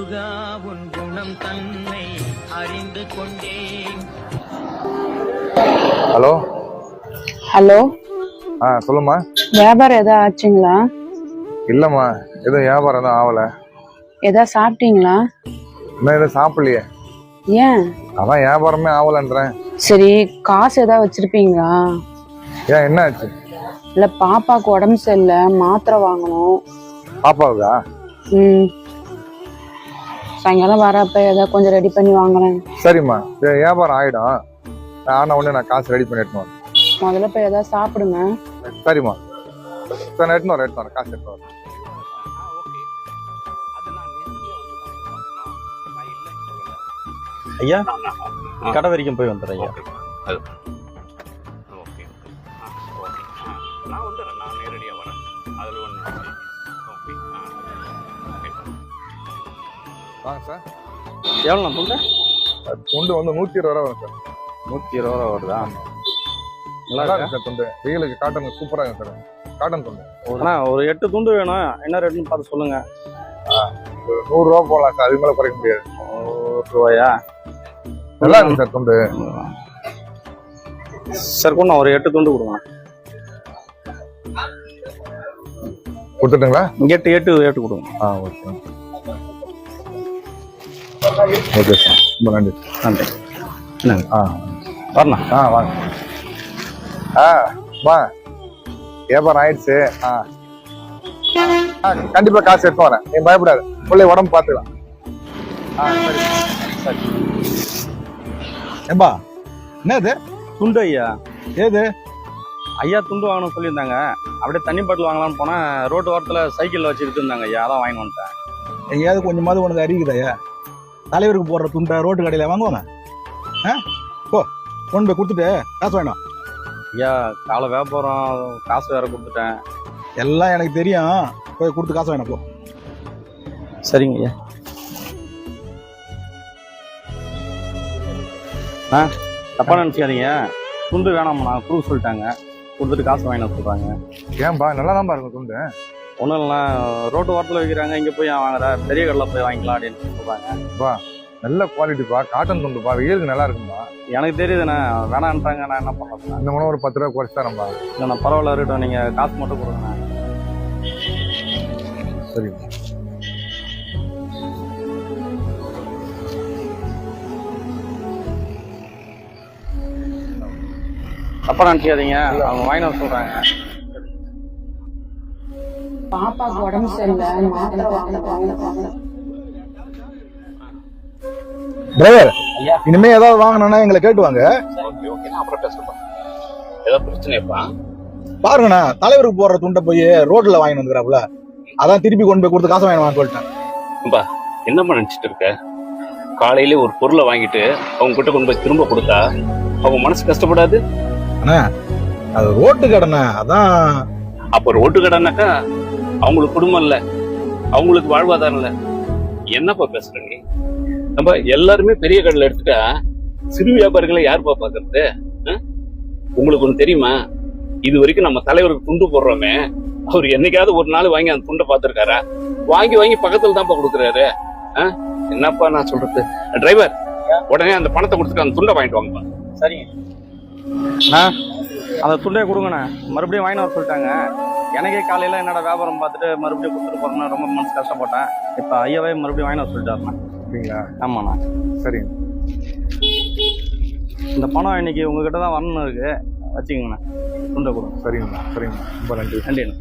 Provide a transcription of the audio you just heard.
முருகா உன் குணம் தன்னை அறிந்து கொண்டேன். ஹலோ ஹலோ, சொல்லுமா. வியாபாரம் எதாவது ஆச்சுங்களா? இல்லம்மா, எதுவும் வியாபாரம் எதுவும் ஆகல. எதாவது சாப்பிட்டீங்களா? இன்னும் எதுவும் சாப்பிடலையே. ஏன்? அதான் வியாபாரமே ஆகலன்றேன். சரி, காசு ஏதாவது வச்சிருப்பீங்களா? ஏன், என்ன ஆச்சு? இல்ல, பாப்பாக்கு உடம்பு சரியில்லை, மாத்திரை வாங்கணும். பாப்பாவுக்கா? சாயங்காலம் வரப்ப ஏதாவது கொஞ்சம் ரெடி பண்ணி வாங்குறேன். சரிம்மா, வியாபாரம் ஆயிடும். ஆன உடனே நான் காசு ரெடி பண்ணி எடுத்துன்னு வரேன். முதல்ல போய் ஏதாவது சாப்பிடுங்க. சரிம்மா, எடுத்துன்னு வரேன் காசு எடுத்துன்னு வரேன். ஐயா, கடை வரைக்கும் போய் வந்துடுறேன் ஐயா. நான் வந்துடுறேன், நான் நேரடியாக வரேன். அதில் ஒன்று. வாங்க சார். எவ்வளோ துண்டு? துண்டு வந்து 120 ரூபா வரும் சார். 120 ரூபா வருதா? நல்லா இருக்கு சார் துண்டு. வெயிலுக்கு காட்டன் சூப்பராக இருக்கு சார். காட்டன் துண்டு. அண்ணா, ஒரு 8 துண்டு வேணும். என்ன ரேட்டுன்னு பார்த்து சொல்லுங்க. 100 ரூபா போகலாம் சார், அதுக்கு மேலே குறைக்க முடியாது. 100 ரூபாயா? நல்லா இருக்கு சார் துண்டு. சார் கொடுங்க, ஒரு 8 துண்டு கொடுங்க. கொடுத்துட்டுங்களா? 8 கொடுங்க. ஓகே ஓகே சார், ரொம்ப நன்றி. நன்றி. வரணும். வாங்க. வா, வியாபாரம் ஆயிடுச்சு. கண்டிப்பா காசு எடுத்து வரேன், நீ பயப்படாது. பிள்ளை உடம்பு பார்த்துக்கலாம். சரி. ஏம்பா, என்னது துண்டு ஐயா? ஏது ஐயா துண்டு வாங்கணும்னு சொல்லியிருந்தாங்க. அப்படியே தண்ணி பாட்டில் வாங்கலாம்னு போனா ரோட்டு ஓரத்தில் சைக்கிளில் வச்சுக்கிட்டு இருந்தாங்க ஐயா. அதான் வாங்கி வந்துட்டேன். எங்கேயாவது கொஞ்சமாவது உனக்கு அறிவிக்குதாயா? தலைவருக்கு போடுற துண்டை ரோட்டு கடையில் வாங்குவாங்க. போ, கொண்டு போய் கொடுத்துட்டு காசு வேணும். ஐயா, காலை வியாபாரம், காசு வேற கொடுத்துட்டேன். எல்லாம் எனக்கு தெரியும், போய் கொடுத்து காசு வேணும். போ. சரிங்க ஐயா. தப்பா நினச்சிக்காதீங்க, துண்டு வேணாம்ண்ணா, கொடுக்க சொல்லிட்டாங்க. கொடுத்துட்டு காசு வாங்கின சொல்கிறாங்க. ஏன்பா, நல்லா தான் இருக்கும் துண்டு. ஒன்றும் இல்லைண்ணா, ரோட்டு ஓரத்தில் வைக்கிறாங்க, இங்கே போய் வாங்குற, பெரிய கடையில் போய் வாங்கிக்கலாம் அப்படின்னு சொல்கிறாங்க. நல்ல குவாலிட்டிப்பா, காட்டன் துண்டுப்பா, வெயிலுக்கு நல்லா இருக்கும்பா. எனக்கு தெரியுதுண்ணா, வேணான்றாங்க. நான் என்ன பண்ணுறேன்? இந்த மூணு ஒரு 10 ரூபா குறைச்சி தரேன்பா. இல்லைண்ணா, பரவாயில்ல இருக்கட்டும், நீங்கள் காசு மட்டும் கொடுங்கண்ணா. சரி. தப்பா நினச்சிக்காதீங்க, அவங்க வாங்கி வர சொல்கிறாங்க. பாப்பாக்கு உடம்பு சரியில்லை, மாத்திரை வாங்கணும். டிரைவர், இனிமே ஏதாவது வாங்கணும்னா எங்களை கேட்டுவாங்க. ஓகே, நான் அப்புறம் பேசுறேன். ஏதாவது பிரச்சனைப்பா? பாருங்கண்ணா, தலைவருக்கு போடுற துண்டை போய் ரோட்ல வாங்கி வந்துக்கிறாப்புல, அதான் திருப்பி கொண்டு போய் கொடுத்து காசு வாங்கி சொல்லிட்டேன். என்னம்மா நினைச்சிட்டு இருக்க? காலையில ஒரு பொருளை வாங்கிட்டு அவங்க கிட்ட கொண்டு போய் திரும்ப கொடுத்தா அவங்க மனசு கஷ்டப்படாது? அண்ணா, அது ரோட்டு கடைண்ணா, அதான். அப்ப ரோட்டு கடைனாக்கா அவங்களுக்கு குடும்பம் இல்ல, அவங்களுக்கு வாழ்வாதாரம் இல்ல. என்னப்பா பேசுற நீ? நம்ம எல்லாருமே பெரிய கடையில எடுத்துட்டா சிறு வியாபாரிகளை யாருப்பா பாக்குறது? உங்களுக்கு ஒண்ணு தெரியுமா? இது வரைக்கும் நம்ம தலைவருக்கு துண்டு போடுறோமே, அவர் என்னைக்காவது ஒரு நாள் வாங்கி அந்த துண்டை பார்த்திருக்காரா? வாங்கி வாங்கி பக்கத்துல தான்ப்பா கொடுக்குறாரு. என்னப்பா நான் சொல்றது? டிரைவர், உடனே அந்த பணத்தை கொடுத்துட்டு அந்த துண்டை வாங்கிட்டு வாங்கப்பா. சரிங்க அந்த துண்டே கொடுங்கண்ணா. மறுபடியும் வாங்கி வர சொல்லிட்டாங்க. எனக்கே காலையில என்னோட வியாபாரம் பார்த்துட்டு மறுபடியும் கொடுத்துட்டு போறேன்னா ரொம்ப மனசு கஷ்டப்பட்டேன். இப்போ ஐயாவே மறுபடியும் வாங்கி வர சொல்லிட்டாருண்ணா. அப்படிங்களா? ஆமாண்ணா. சரிங்க. இந்த பணம் இன்னைக்கு உங்ககிட்ட தான் வரணும் இருக்கு, வச்சுக்கோங்கண்ணா. துண்டை கொடுங்க. சரிங்கண்ணா, ரொம்ப நன்றி. நன்றிண்ணா.